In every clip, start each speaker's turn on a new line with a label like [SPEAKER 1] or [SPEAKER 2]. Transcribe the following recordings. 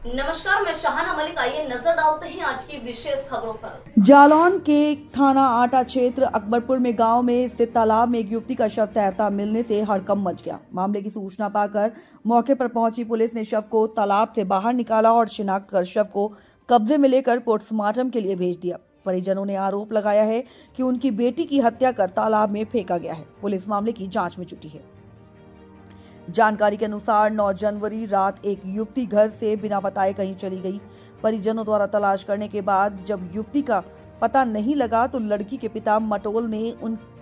[SPEAKER 1] नमस्कार, मैं शाहाना मलिक। आइए नजर डालते हैं आज की विशेष खबरों पर।
[SPEAKER 2] जालौन के थाना आटा क्षेत्र अकबरपुर में गांव में स्थित तालाब में एक युवती का शव तैरता मिलने से हड़कंप मच गया। मामले की सूचना पाकर मौके पर पहुंची पुलिस ने शव को तालाब से बाहर निकाला और शिनाख्त कर शव को कब्जे में लेकर पोस्टमार्टम के लिए भेज दिया। परिजनों ने आरोप लगाया है कि उनकी बेटी की हत्या कर तालाब में फेंका गया है। पुलिस मामले की जांच में जुटी है। जानकारी के अनुसार 9 जनवरी रात एक युवती घर से बिना बताए कहीं चली गई। परिजनों द्वारा तलाश करने के बाद जब युवती का पता नहीं लगा तो लड़की के पिता मटोल ने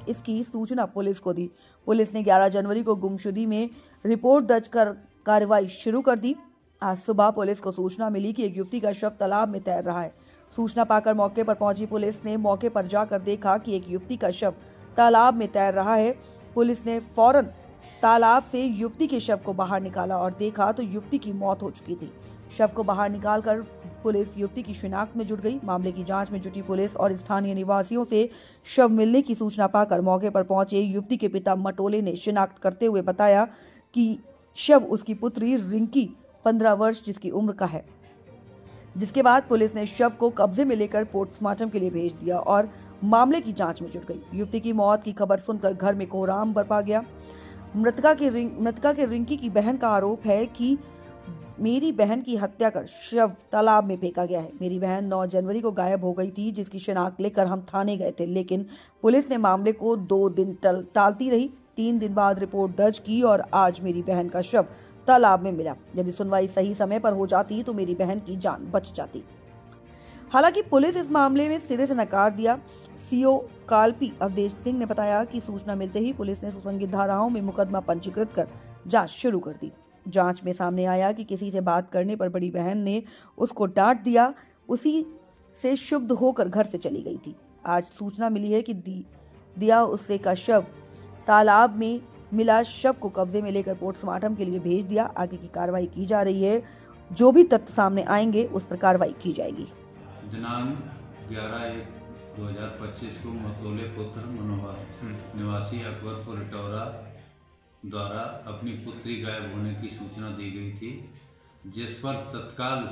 [SPEAKER 2] इसकी सूचना पुलिस को दी। पुलिस ने 11 जनवरी को गुमशुदगी में रिपोर्ट दर्ज कर कार्रवाई शुरू कर दी। आज सुबह पुलिस को सूचना मिली कि एक युवती का शव तालाब में तैर रहा है। सूचना पाकर मौके पर पहुंची पुलिस ने मौके पर जाकर देखा कि एक युवती का शव तालाब में तैर रहा है। पुलिस ने फौरन तालाब से युवती के शव को बाहर निकाला और देखा तो युवती की मौत हो चुकी थी। शव को बाहर निकालकर पुलिस युवती की शिनाख्त में जुट गई। मामले की जांच में जुटी पुलिस और स्थानीय निवासियों से शव मिलने की सूचना पाकर मौके पर पहुंचे युवती के पिता मटोले ने शिनाख्त करते हुए बताया कि शव उसकी पुत्री रिंकी 15 वर्ष जिसकी उम्र का है। जिसके बाद पुलिस ने शव को कब्जे में लेकर पोस्टमार्टम के लिए भेज दिया और मामले की जांच में जुट गई। युवती की मौत की खबर सुनकर घर में कोहराम बरपा गया। मृतका के रिंकी की बहन का आरोप है कि मेरी बहन की हत्या कर शव तालाब में फेंका गया है। मेरी बहन 9 जनवरी को गायब हो गई थी, जिसकी शिनाख्त लेकर हम थाने गए थे, लेकिन पुलिस ने मामले को 2 दिन टालती रही। 3 दिन बाद रिपोर्ट दर्ज की और आज मेरी बहन का शव तालाब में मिला। यदि सुनवाई सही समय पर हो जाती तो मेरी बहन की जान बच जाती। हालांकि पुलिस इस मामले में सिरे से नकार दिया। सीओ कालपी अवधेश सिंह ने बताया कि सूचना मिलते ही पुलिस ने सुसंगित धाराओं में मुकदमा पंजीकृत कर जांच शुरू कर दी। जांच में सामने आया कि किसी से बात करने पर बड़ी बहन ने उसको डांट दिया। उसी से क्षुब्ध होकर घर से चली गई थी। आज सूचना मिली है कि दिया उससे का शव तालाब में मिला। शव को कब्जे में लेकर पोस्टमार्टम के लिए भेज दिया। आगे की कार्रवाई की जा रही है। जो भी तथ्य सामने आएंगे उस पर कार्रवाई की जाएगी।
[SPEAKER 3] दिनांक 11/1/2025 को मतोले पुत्र मनोहर निवासी अकबरपुर इटौरा द्वारा अपनी पुत्री गायब होने की सूचना दी गई थी, जिस पर तत्काल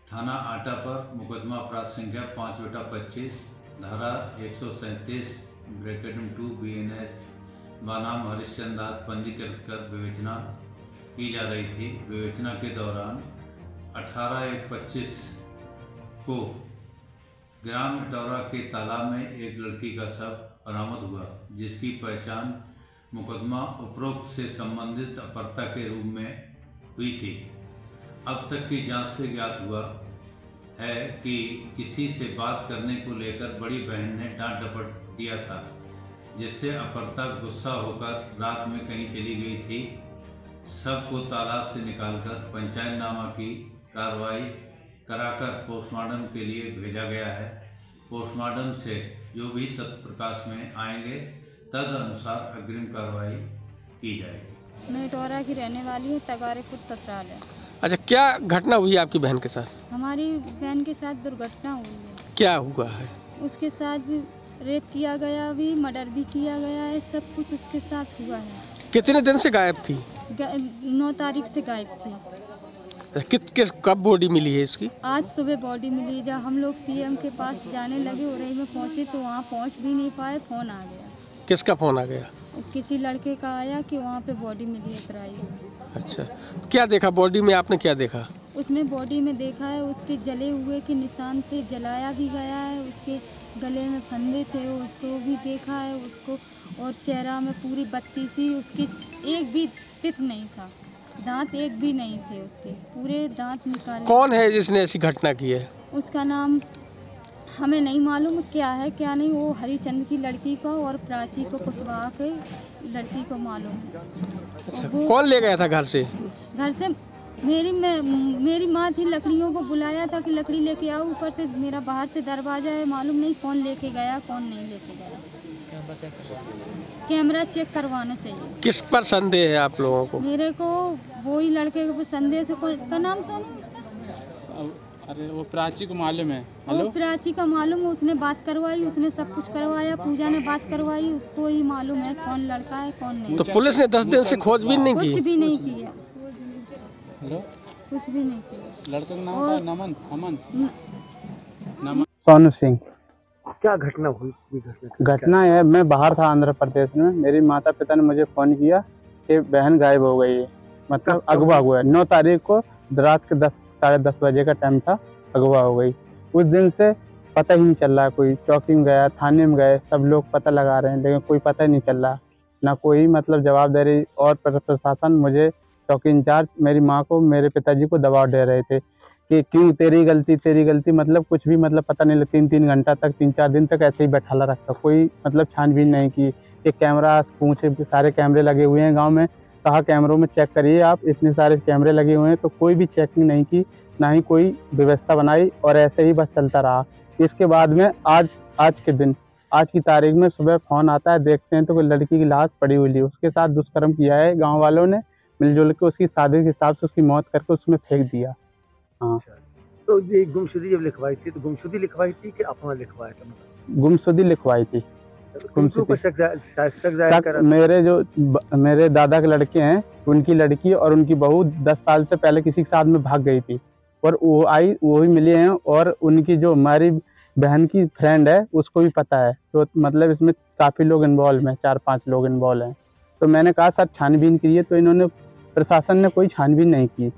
[SPEAKER 3] थाना आटा पर मुकदमा अपराध संख्या 5/25 धारा 137(2) BNS बनाम हरिश्चंद्र पंजीकृत कर विवेचना की जा रही थी। विवेचना के दौरान 18/1/25 को ग्राम इटौरा के तालाब में एक लड़की का शव बरामद हुआ, जिसकी पहचान मुकदमा उपरोक्त से संबंधित अपहर्ता के रूप में हुई थी। अब तक की जांच से ज्ञात हुआ है कि किसी से बात करने को लेकर बड़ी बहन ने डांट डपट दिया था, जिससे अपहर्ता गुस्सा होकर रात में कहीं चली गई थी। शव को तालाब से निकालकर पंचायतनामा की कार्रवाई कराकर पोस्टमार्टम के लिए भेजा गया है। पोस्टमार्टम से जो भी तथ्य प्रकाश में आएंगे तद अनुसार अग्रिम कार्रवाई की जाएगी।
[SPEAKER 4] मैं इटौरा की रहने वाली हूँ, तगारेपुर ससुराल है।
[SPEAKER 5] अच्छा, क्या घटना हुई आपकी बहन के साथ?
[SPEAKER 4] हमारी बहन के साथ दुर्घटना हुई है।
[SPEAKER 5] क्या हुआ है?
[SPEAKER 4] उसके साथ रेप किया गया, भी मर्डर भी किया गया है, सब कुछ उसके साथ हुआ है।
[SPEAKER 5] कितने दिन से गायब थी?
[SPEAKER 4] 9 तारीख से गायब थी।
[SPEAKER 5] कब बॉडी मिली है इसकी?
[SPEAKER 4] आज सुबह बॉडी मिली। जब हम लोग सीएम के पास जाने लगे उरई में पहुँचे तो वहाँ पहुँच भी नहीं पाए। फ़ोन आ गया।
[SPEAKER 5] किसका फ़ोन आ गया?
[SPEAKER 4] किसी लड़के का आया कि वहाँ पे बॉडी मिली है तराई में।
[SPEAKER 5] अच्छा, क्या देखा बॉडी में? आपने क्या देखा?
[SPEAKER 4] उसमें बॉडी में देखा है उसके जले हुए के निशान थे, जलाया भी गया है। उसके गले में फंदे थे, उसको भी देखा है उसको। और चेहरा में पूरी बत्ती सी, उसकी एक भी तित नहीं था, दांत एक भी नहीं थे उसके, पूरे दांत निकाले।
[SPEAKER 5] कौन है जिसने ऐसी घटना की है?
[SPEAKER 4] उसका नाम हमें नहीं मालूम क्या है क्या नहीं। वो हरिचंद की लड़की को और प्राची को कुशवाहा के लड़की को मालूम है।
[SPEAKER 5] अच्छा, कौन ले गया था घर से?
[SPEAKER 4] घर से मेरी माँ थी, लकड़ियों को बुलाया था कि लकड़ी लेके आओ। ऊपर से मेरा बाहर से दरवाजा है, मालूम नहीं कौन लेके गया कौन नहीं लेके गया। कैमरा चेक करवाना चाहिए।
[SPEAKER 5] किस पर संदेह है आप लोगों को?
[SPEAKER 4] मेरे को वही लड़के के संदेह से का नाम सोना उसका?
[SPEAKER 6] अरे वो प्राची को मालूम है।
[SPEAKER 4] वो प्राची का मालूम है, उसने बात करवाई, उसने सब कुछ करवाया। पूजा ने बात करवाई, उसको ही मालूम है कौन लड़का है कौन नहीं।
[SPEAKER 5] तो पुलिस ने 10 दिन से खोजबीन नहीं की?
[SPEAKER 4] कुछ भी नहीं किया।
[SPEAKER 6] हेलो,
[SPEAKER 4] कुछ भी नहीं किया।
[SPEAKER 6] लड़के का नाम क्या है? नमन अमन नमन।
[SPEAKER 7] सोनू सिंह।
[SPEAKER 8] क्या घटना हुई?
[SPEAKER 7] घटना है, मैं बाहर था आंध्र प्रदेश में। मेरी माता पिता ने मुझे फोन किया कि बहन गायब हो गई है, मतलब अगवा हुआ है। 9 तारीख को रात के 10 साढ़े 10 बजे का टाइम था, अगवा हो गई। उस दिन से पता ही नहीं चल रहा। कोई चौकी में गया, थाने में गए, सब लोग पता लगा रहे हैं, लेकिन कोई पता ही नहीं चल रहा। ना कोई मतलब जवाब दे रही, और प्रशासन मुझे चौकी इंचार्ज मेरी माँ को, मेरे पिताजी को दबाव दे रहे थे कि क्यों तेरी गलती, मतलब कुछ भी मतलब पता नहीं लगा। 3-3 घंटा तक, 3-4 दिन तक ऐसे ही बैठाला रखा, कोई मतलब छानबीन नहीं की। एक कैमरा पूछे, सारे कैमरे लगे हुए हैं गांव में, कहा कैमरों में चेक करिए आप, इतने सारे कैमरे लगे हुए हैं, तो कोई भी चेकिंग नहीं की, ना ही कोई व्यवस्था बनाई, और ऐसे ही बस चलता रहा। इसके बाद में आज की तारीख में सुबह फोन आता है, देखते हैं तो कोई लड़की की लाश पड़ी हुई है, उसके साथ दुष्कर्म किया है गाँव वालों ने मिलजुल के, उसकी शादी के हिसाब से उसकी मौत करके उसमें फेंक दिया। हाँ।
[SPEAKER 8] तो ये गुमशुदी जब लिखवाई थी तो गुमशुदी लिखवाई थी कि अपना लिखवाया था?
[SPEAKER 7] गुमशुदी लिखवाई थी। मेरे दादा के लड़के हैं, उनकी लड़की और उनकी बहू 10 साल से पहले किसी के साथ में भाग गई थी, और वो आई, वो ही मिले हैं, और उनकी जो हमारी बहन की फ्रेंड है उसको भी पता है। तो मतलब इसमें काफ़ी लोग इन्वॉल्व हैं, 4-5 लोग इन्वॉल्व हैं। तो मैंने कहा सर छानबीन कीजिए, तो इन्होंने, प्रशासन ने कोई छानबीन नहीं की।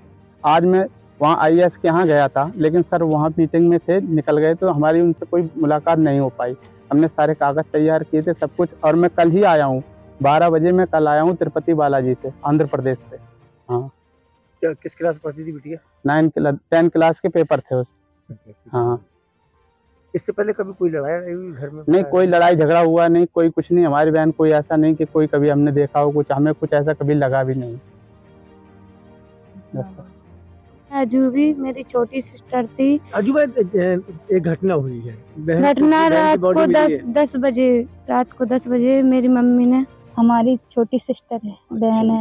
[SPEAKER 7] आज मैं वहाँ IAS के यहाँ गया था, लेकिन सर वहाँ मीटिंग में थे, निकल गए, तो हमारी उनसे कोई मुलाकात नहीं हो पाई। हमने सारे कागज़ तैयार किए थे, सब कुछ, और मैं कल ही आया हूँ, 12 बजे मैं कल आया हूँ तिरुपति बालाजी से, आंध्र प्रदेश से। हाँ।
[SPEAKER 8] किस क्लास पढ़ती थी बिटिया?
[SPEAKER 7] 10 क्लास के पेपर थे उस। हाँ।
[SPEAKER 8] इससे पहले कभी कोई लड़ाई हुई घर में?
[SPEAKER 7] नहीं, कोई लड़ाई झगड़ा हुआ नहीं, कोई कुछ नहीं। हमारी बहन कोई ऐसा नहीं कि कोई कभी हमने देखा हो कुछ, हमें कुछ ऐसा कभी लगा भी नहीं।
[SPEAKER 9] अजूबी मेरी छोटी सिस्टर थी।
[SPEAKER 8] अजूबा, एक घटना हुई है,
[SPEAKER 9] घटना रात को 10 बजे, मेरी मम्मी ने, हमारी छोटी सिस्टर है, बहन है।